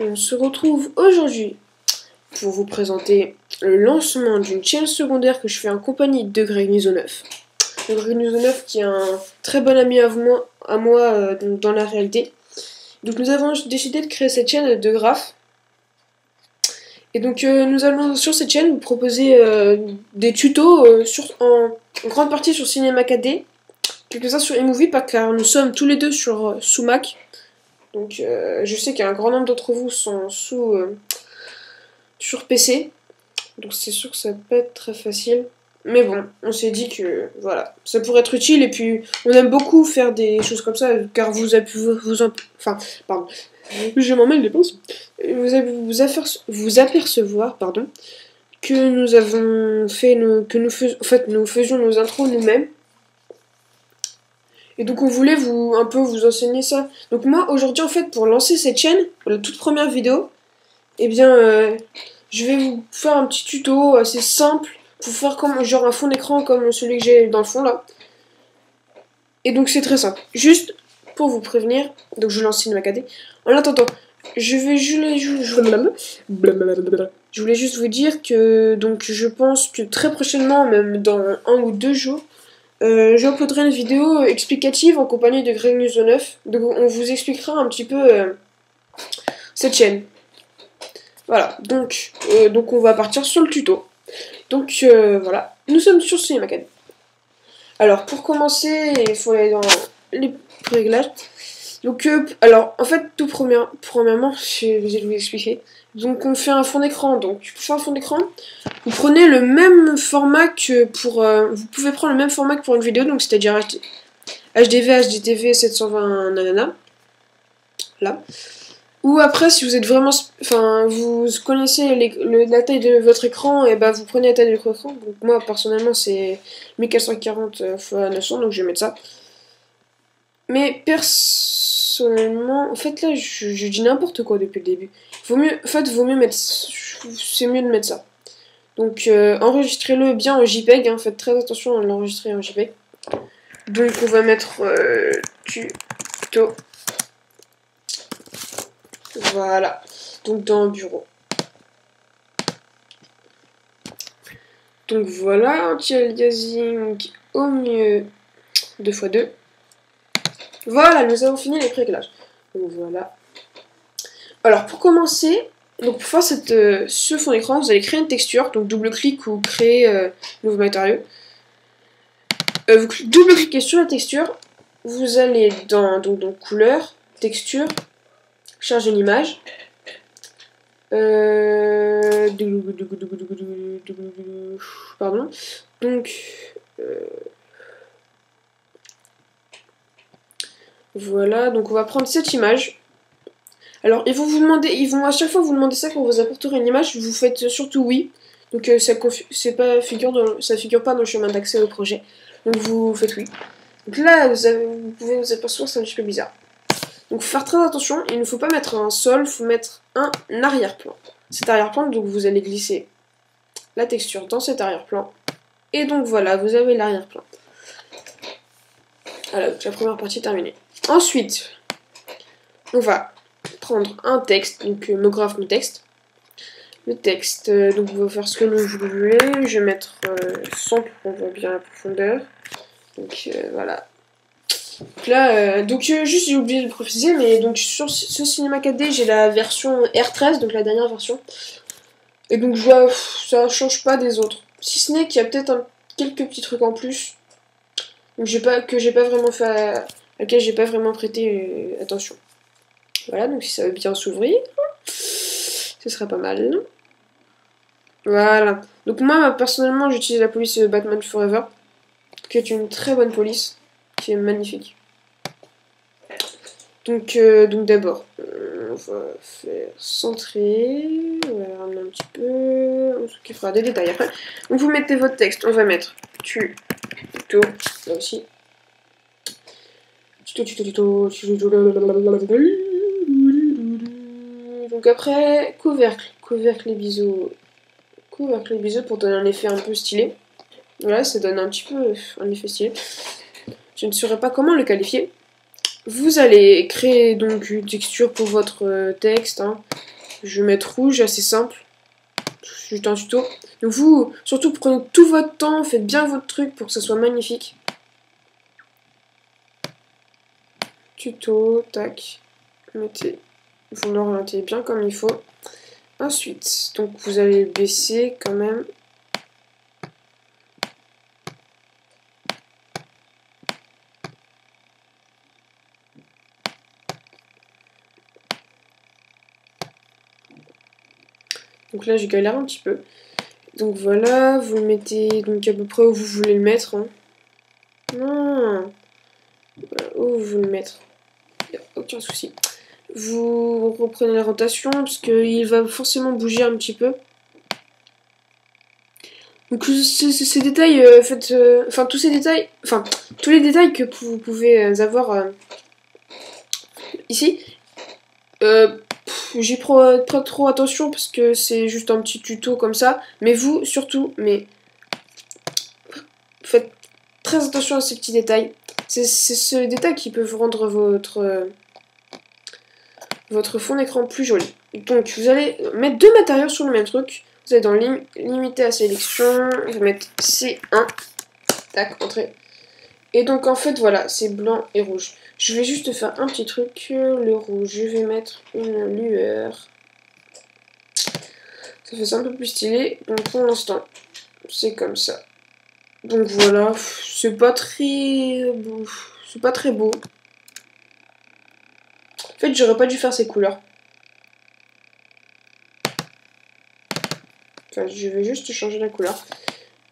On se retrouve aujourd'hui pour vous présenter le lancement d'une chaîne secondaire que je fais en compagnie de Greg Nisonneuf. De Greg Nisonneuf qui est un très bon ami à moi dans la réalité. Donc nous avons décidé de créer cette chaîne de graphes. Et donc nous allons sur cette chaîne vous proposer des tutos en grande partie sur Cinema 4D, quelques-uns sur eMovie, car nous sommes tous les deux sous Mac. Donc je sais qu'un grand nombre d'entre vous sont sur PC, donc c'est sûr que ça peut être très facile. Mais bon, on s'est dit que voilà, ça pourrait être utile, et puis on aime beaucoup faire des choses comme ça, car vous avez pu pardon, je m'en mêle les pinces. Vous avez vous apercevoir, pardon, que nous avons fait nous faisions nos intros nous-mêmes. Et donc on voulait un peu vous enseigner ça. Donc moi aujourd'hui en fait pour lancer cette chaîne, pour la toute première vidéo, eh bien je vais vous faire un petit tuto assez simple pour faire comme genre un fond d'écran comme celui que j'ai dans le fond là. Et donc c'est très simple. Juste pour vous prévenir, donc je lance Cinema 4D. En attendant, je voulais juste vous dire que donc je pense que très prochainement, même dans 1 ou 2 jours, j'uploaderai une vidéo explicative en compagnie de Greg Nisonneuf. Donc on vous expliquera un petit peu cette chaîne. Voilà, donc on va partir sur le tuto. Donc voilà, nous sommes sur Cinema 4D. Alors pour commencer, il faut aller dans les réglages. Donc alors en fait tout premièrement, je vais vous expliquer. Donc on fait un fond d'écran. Donc pour faire un fond d'écran, vous prenez le même format que pour vous pouvez prendre le même format que pour une vidéo, donc c'est-à-dire HDV, HDTV 720 nanana. Là. Ou après si vous êtes vraiment vous connaissez la taille de votre écran, et bah vous prenez la taille de votre écran. Donc moi personnellement c'est 1440 x 900, donc je vais mettre ça. Mais personnellement, en fait là je dis n'importe quoi depuis le début. Vaut mieux mettre, c'est mieux de mettre ça. Donc enregistrez-le bien en JPEG, hein, faites très attention à l'enregistrer en JPEG. Donc on va mettre tuto. Voilà. Donc dans bureau. Donc voilà, anti-aliasing au mieux 2x2. Voilà, nous avons fini les pré-réglages. Donc voilà. Alors pour commencer, donc pour faire ce fond d'écran, vous allez créer une texture, donc double-clic ou créer nouveau matériau. Vous double-cliquez sur la texture, vous allez dans couleur, texture, charger une image. Pardon. Donc voilà, donc on va prendre cette image. Alors ils vont à chaque fois vous demander ça quand vous apporterez une image, vous faites surtout oui. Donc ça figure pas dans le chemin d'accès au projet. Donc vous faites oui. Donc là vous pouvez vous apercevoir, c'est un petit peu bizarre. Donc faut faire très attention, il ne faut pas mettre un sol, il faut mettre un arrière-plan. Cet arrière-plan, donc vous allez glisser la texture dans cet arrière-plan. Et donc voilà, vous avez l'arrière-plan. Voilà, donc la première partie est terminée. Ensuite, on va prendre un texte, donc MoGraph mon texte. Le texte, donc on va faire ce que nous voulons. Je vais mettre 100 pour qu'on voit bien la profondeur. Donc voilà. Donc là, juste j'ai oublié de le préciser, mais donc sur ce Cinema 4D, j'ai la version R13, donc la dernière version. Et donc ça change pas des autres. Si ce n'est qu'il y a peut-être quelques petits trucs en plus donc que j'ai pas vraiment fait, à laquelle j'ai pas vraiment prêté attention. Voilà, donc si ça veut bien s'ouvrir, ce serait pas mal. Voilà. Donc moi personnellement j'utilise la police Batman Forever, qui est une très bonne police, qui est magnifique. Donc d'abord, on va faire centrer, on va ramener un petit peu, ce qui fera des détails après. Donc vous mettez votre texte, on va mettre tuto, là aussi. Tuto. Donc après, couvercle et biseau pour donner un effet un peu stylé. Voilà, ça donne un petit peu un effet stylé. Je ne saurais pas comment le qualifier. Vous allez créer donc une texture pour votre texte, hein. Je vais mettre rouge, assez simple. Juste un tuto. Donc vous, surtout prenez tout votre temps, faites bien votre truc pour que ça soit magnifique. Tuto, tac. Mettez, vous l'orientez bien comme il faut. Ensuite, donc vous allez baisser quand même. Donc là, j'ai galéré un petit peu. Donc voilà, vous le mettez donc à peu près où vous voulez le mettre. Hein. Non, voilà, où vous voulez le mettre. Y a aucun souci. Vous reprenez la rotation parce qu'il va forcément bouger un petit peu. Donc ces détails, enfin tous ces détails, enfin tous les détails que vous pouvez avoir ici, j'y prends pas trop attention parce que c'est juste un petit tuto comme ça. Mais vous surtout, mais faites très attention à ces petits détails. C'est ces détails qui peuvent rendre votre fond d'écran plus joli. Donc vous allez mettre deux matériaux sur le même truc. Vous allez dans limiter à sélection, vous mettre C1, tac, entrée. Et donc en fait voilà, c'est blanc et rouge. Je vais juste faire un petit truc, le rouge, je vais mettre une lueur. Ça fait ça un peu plus stylé, donc pour l'instant, c'est comme ça. Donc voilà, c'est pas très beau. C'est pas très beau. En fait, j'aurais pas dû faire ces couleurs. Enfin, je vais juste changer la couleur.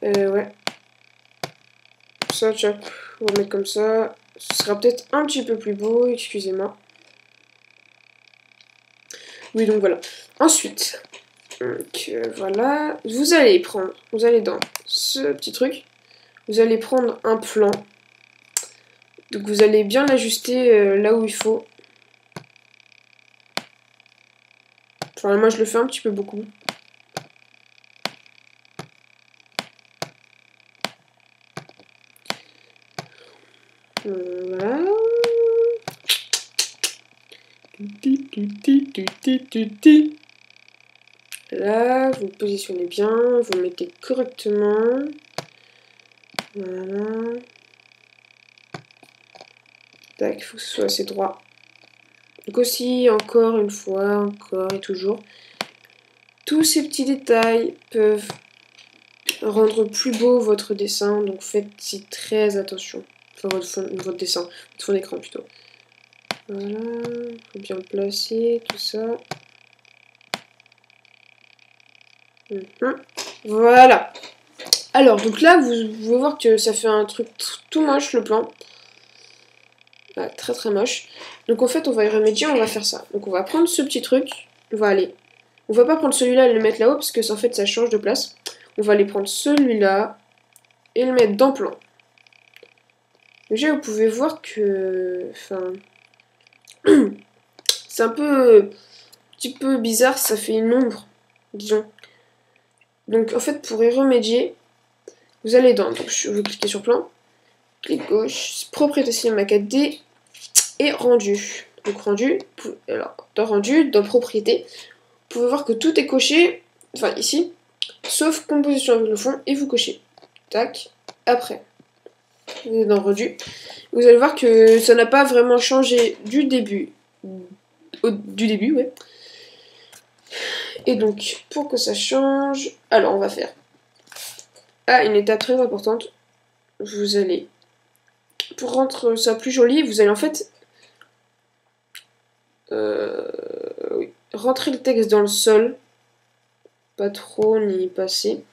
Ouais. Ça, tchop, on va mettre comme ça. Ce sera peut-être un petit peu plus beau, excusez-moi. Oui, donc voilà. Ensuite, donc, voilà. Vous allez dans ce petit truc. Vous allez prendre un plan. Donc vous allez bien l'ajuster là où il faut. Enfin, moi je le fais un petit peu beaucoup. Voilà. Là, vous positionnez bien, vous le mettez correctement. Voilà. Tac, il faut que ce soit assez droit. Donc aussi, encore une fois, encore et toujours, tous ces petits détails peuvent rendre plus beau votre dessin, donc faites-y très attention. Enfin, votre dessin, votre fond d'écran plutôt. Voilà, faut bien le placer, tout ça. Voilà. Alors, donc là, vous pouvez voir que ça fait un truc tout moche, le plan. Ah, très très moche. Donc en fait, on va y remédier, on va faire ça. Donc on va prendre ce petit truc, on va aller... On va pas prendre celui-là et le mettre là-haut, parce que en fait, ça change de place. On va aller prendre celui-là et le mettre dans plan. Déjà, vous pouvez voir que... Enfin... c'est un petit peu bizarre, ça fait une ombre, disons. Donc en fait, pour y remédier, vous allez dans... Donc vous cliquez sur plan, clic gauche, propriété cinéma 4D et rendu. Donc rendu, alors dans rendu, dans propriété, vous pouvez voir que tout est coché, enfin ici, sauf composition avec le fond, et vous cochez. Tac, après. Vous êtes dans rendu. Vous allez voir que ça n'a pas vraiment changé du début. Du début, ouais. Et donc, pour que ça change, alors on va faire une étape très importante. Vous allez, pour rendre ça plus joli, vous allez en fait rentrer le texte dans le sol. Pas trop, ni passer.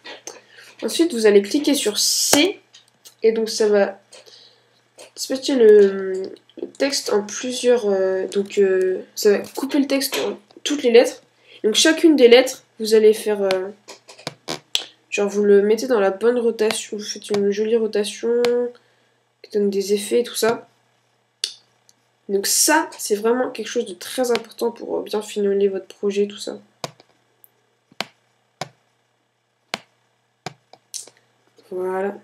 Ensuite, vous allez cliquer sur C. Et donc, ça va dispatcher le texte en plusieurs... ça va couper le texte en toutes les lettres. Donc, chacune des lettres, vous allez faire... genre, vous le mettez dans la bonne rotation. Vous faites une jolie rotation qui donne des effets et tout ça. Donc ça, c'est vraiment quelque chose de très important pour bien ficeler votre projet, tout ça. Voilà.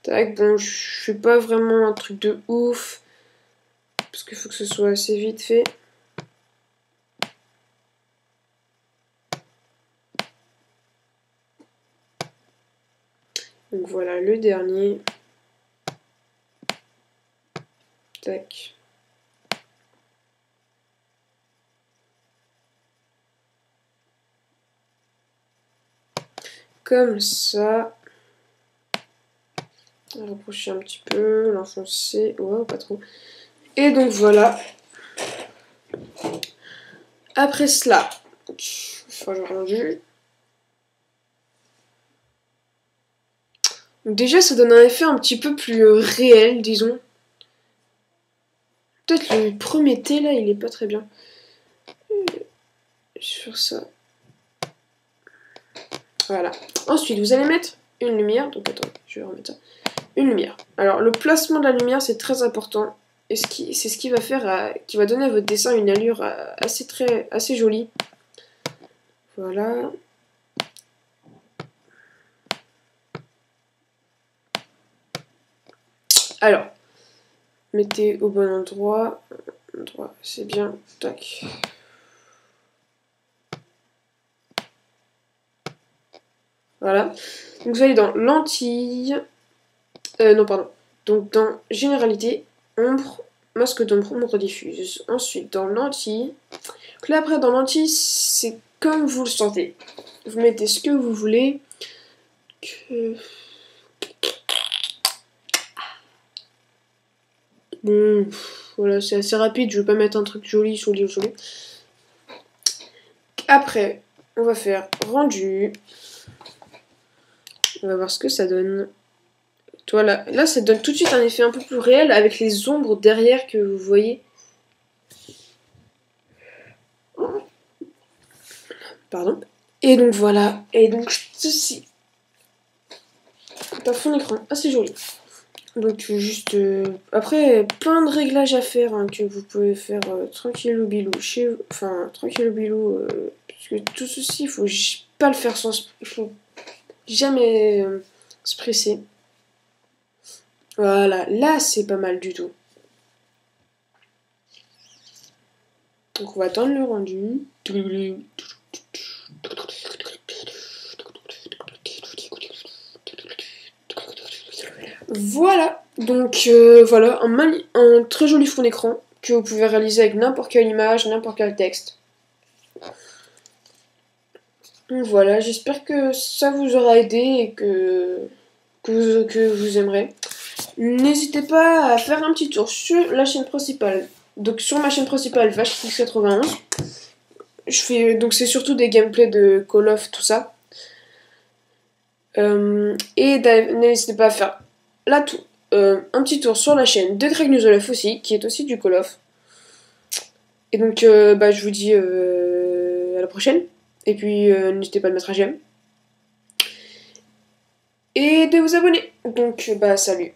Tac, bon, je fais pas vraiment un truc de ouf. Parce qu'il faut que ce soit assez vite fait. Donc voilà, le dernier. Tac. Comme ça. Rapprocher un petit peu, l'enfoncer. Ouais, pas trop. Et donc voilà. Après cela, enfin, j'ai rendu. Donc déjà, ça donne un effet un petit peu plus réel, disons. Peut-être le premier thé là, il est pas très bien. Je vais faire ça. Voilà. Ensuite, vous allez mettre une lumière. Donc attends, je vais remettre ça. Une lumière. Alors, le placement de la lumière, c'est très important. Et c'est ce qui va faire, qui va donner à votre dessin une allure assez jolie. Voilà. Alors, mettez au bon endroit. C'est bien. Tac. Voilà. Donc vous allez dans lentilles. Non, pardon. Donc dans généralité, ombre, masque d'ombre, ombre diffuse. Ensuite, dans lentilles. Donc là, après, dans lentilles, c'est comme vous le sentez. Vous mettez ce que vous voulez. Bon, voilà, c'est assez rapide. Je vais pas mettre un truc joli. Après, on va faire rendu. On va voir ce que ça donne. Toi, là, ça donne tout de suite un effet un peu plus réel avec les ombres derrière que vous voyez. Pardon. Et donc voilà. Et donc ceci. Un fond d'écran assez joli. Donc juste... après, plein de réglages à faire hein, que vous pouvez faire tranquille ou bilou. Enfin, tranquille ou bilou. Parce que tout ceci, il faut pas le faire sans... Il faut jamais se presser. Voilà, là c'est pas mal du tout. Donc on va attendre le rendu. Voilà, donc voilà, un très joli fond d'écran que vous pouvez réaliser avec n'importe quelle image, n'importe quel texte. Donc voilà, j'espère que ça vous aura aidé et que vous aimerez. N'hésitez pas à faire un petit tour sur la chaîne principale. Donc sur ma chaîne principale, VacheX91. Donc c'est surtout des gameplays de Call of, tout ça. Et n'hésitez pas à faire un petit tour sur la chaîne de Greg Newsolof aussi, qui est aussi du Call of. Et donc je vous dis à la prochaine. Et puis n'hésitez pas à mettre un j'aime. Et de vous abonner. Donc salut.